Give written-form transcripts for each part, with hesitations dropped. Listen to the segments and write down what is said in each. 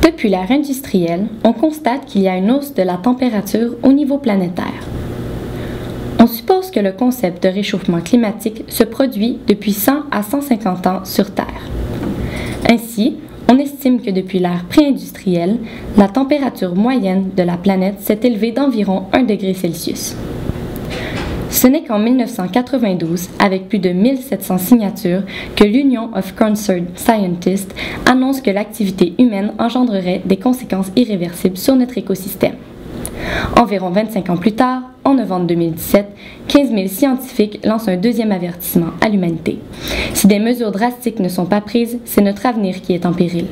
Depuis l'ère industrielle, on constate qu'il y a une hausse de la température au niveau planétaire. On suppose que le concept de réchauffement climatique se produit depuis 100 à 150 ans sur Terre. Ainsi, on estime que depuis l'ère pré-industrielle, la température moyenne de la planète s'est élevée d'environ 1 degré Celsius. Ce n'est qu'en 1992, avec plus de 1700 signatures, que l'Union of Concerned Scientists annonce que l'activité humaine engendrerait des conséquences irréversibles sur notre écosystème. Environ 25 ans plus tard, en novembre 2017, 15 000 scientifiques lancent un deuxième avertissement à l'humanité. Si des mesures drastiques ne sont pas prises, c'est notre avenir qui est en péril.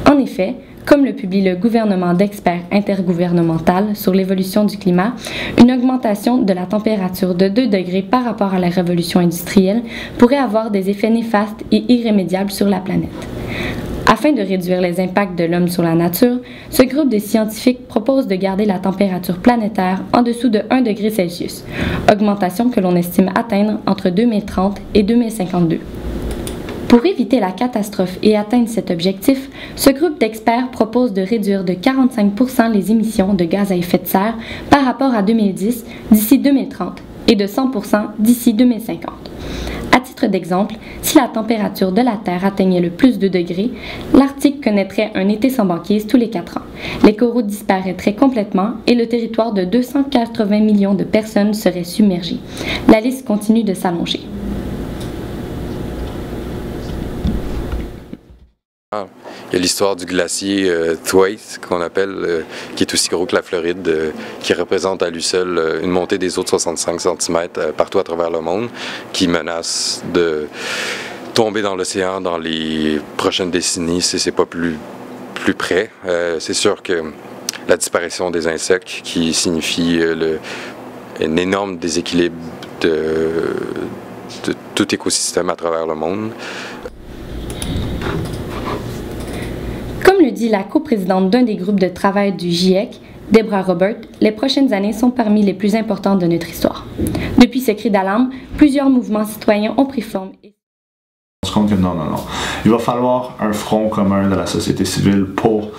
En effet, comme le publie le gouvernement d'experts intergouvernemental sur l'évolution du climat, une augmentation de la température de 2 degrés par rapport à la révolution industrielle pourrait avoir des effets néfastes et irrémédiables sur la planète. Afin de réduire les impacts de l'homme sur la nature, ce groupe de scientifiques propose de garder la température planétaire en dessous de 1 degré Celsius, augmentation que l'on estime atteindre entre 2030 et 2052. Pour éviter la catastrophe et atteindre cet objectif, ce groupe d'experts propose de réduire de 45% les émissions de gaz à effet de serre par rapport à 2010 d'ici 2030 et de 100% d'ici 2050. À titre d'exemple, si la température de la Terre atteignait le plus de degrés, l'Arctique connaîtrait un été sans banquise tous les 4 ans. Les coraux disparaîtraient complètement et le territoire de 280 millions de personnes serait submergé. La liste continue de s'allonger. Il y a l'histoire du glacier Thwaites, qu'on appelle, qui est aussi gros que la Floride, qui représente à lui seul une montée des eaux de 65 cm partout à travers le monde, qui menace de tomber dans l'océan dans les prochaines décennies si c'est pas plus près. C'est sûr que la disparition des insectes, qui signifie un énorme déséquilibre de tout écosystème à travers le monde. Comme le dit la coprésidente d'un des groupes de travail du GIEC, Deborah Robert, les prochaines années sont parmi les plus importantes de notre histoire. Depuis ce cri d'alarme, plusieurs mouvements citoyens ont pris forme. On se rend compte que non. Il va falloir un front commun de la société civile pour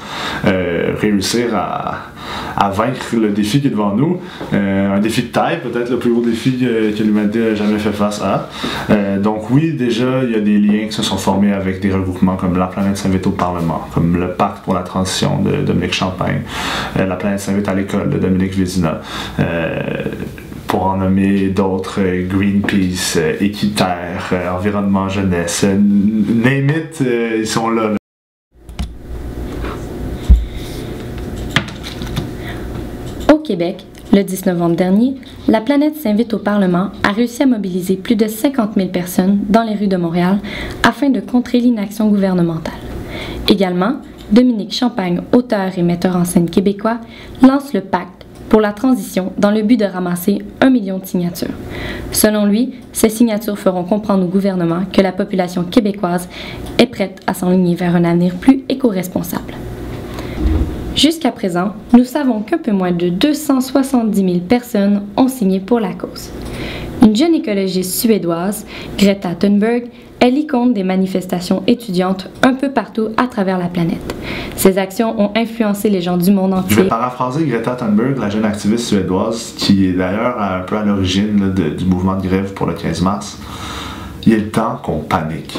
réussir à vaincre le défi qui est devant nous. Un défi de taille, peut-être le plus gros défi que l'humanité n'a jamais fait face à. Donc oui, déjà, il y a des liens qui se sont formés avec des regroupements comme La Planète s'invite au Parlement, comme le Pacte pour la transition de Dominique Champagne, La Planète s'invite à l'école de Dominique Vézina. Pour en nommer d'autres, Greenpeace, Équiterre, Environnement Jeunesse, name it, ils sont là. Au Québec, le 10 novembre dernier, La Planète s'invite au Parlement a réussi à mobiliser plus de 50 000 personnes dans les rues de Montréal afin de contrer l'inaction gouvernementale. Également, Dominique Champagne, auteur et metteur en scène québécois, lance le Pacte pour la transition dans le but de ramasser 1 million de signatures. Selon lui, ces signatures feront comprendre au gouvernement que la population québécoise est prête à s'enligner vers un avenir plus éco-responsable. Jusqu'à présent, nous savons qu'un peu moins de 270 000 personnes ont signé pour la cause. Une jeune écologiste suédoise, Greta Thunberg, est l'icône des manifestations étudiantes un peu partout à travers la planète. Ses actions ont influencé les gens du monde entier. Je vais paraphraser Greta Thunberg, la jeune activiste suédoise, qui est d'ailleurs un peu à l'origine du mouvement de grève pour le 15 mars. Il est le temps qu'on panique.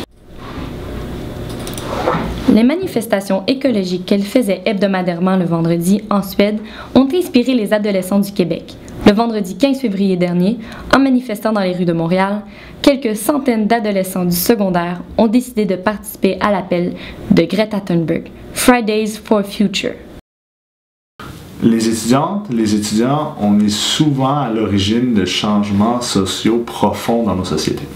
Les manifestations écologiques qu'elle faisait hebdomadairement le vendredi en Suède ont inspiré les adolescents du Québec. Le vendredi 15 février dernier, en manifestant dans les rues de Montréal, quelques centaines d'adolescents du secondaire ont décidé de participer à l'appel de Greta Thunberg, Fridays for Future. Les étudiantes, les étudiants, on est souvent à l'origine de changements sociaux profonds dans nos sociétés.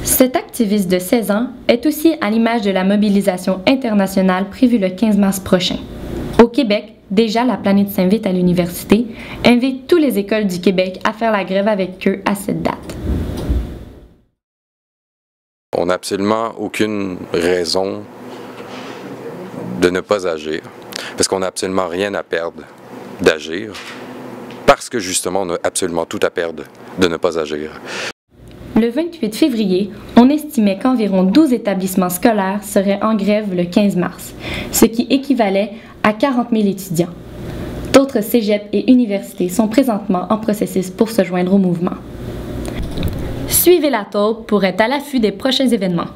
Cet activiste de 16 ans est aussi à l'image de la mobilisation internationale prévue le 15 mars prochain. Au Québec, déjà La Planète s'invite à l'université, invite toutes les écoles du Québec à faire la grève avec eux à cette date. On n'a absolument aucune raison de ne pas agir, parce qu'on n'a absolument rien à perdre d'agir, parce que justement on a absolument tout à perdre de ne pas agir. Le le 28 février, on estimait qu'environ 12 établissements scolaires seraient en grève le 15 mars, ce qui équivalait à 40 000 étudiants. D'autres cégeps et universités sont présentement en processus pour se joindre au mouvement. Suivez la taupe pour être à l'affût des prochains événements.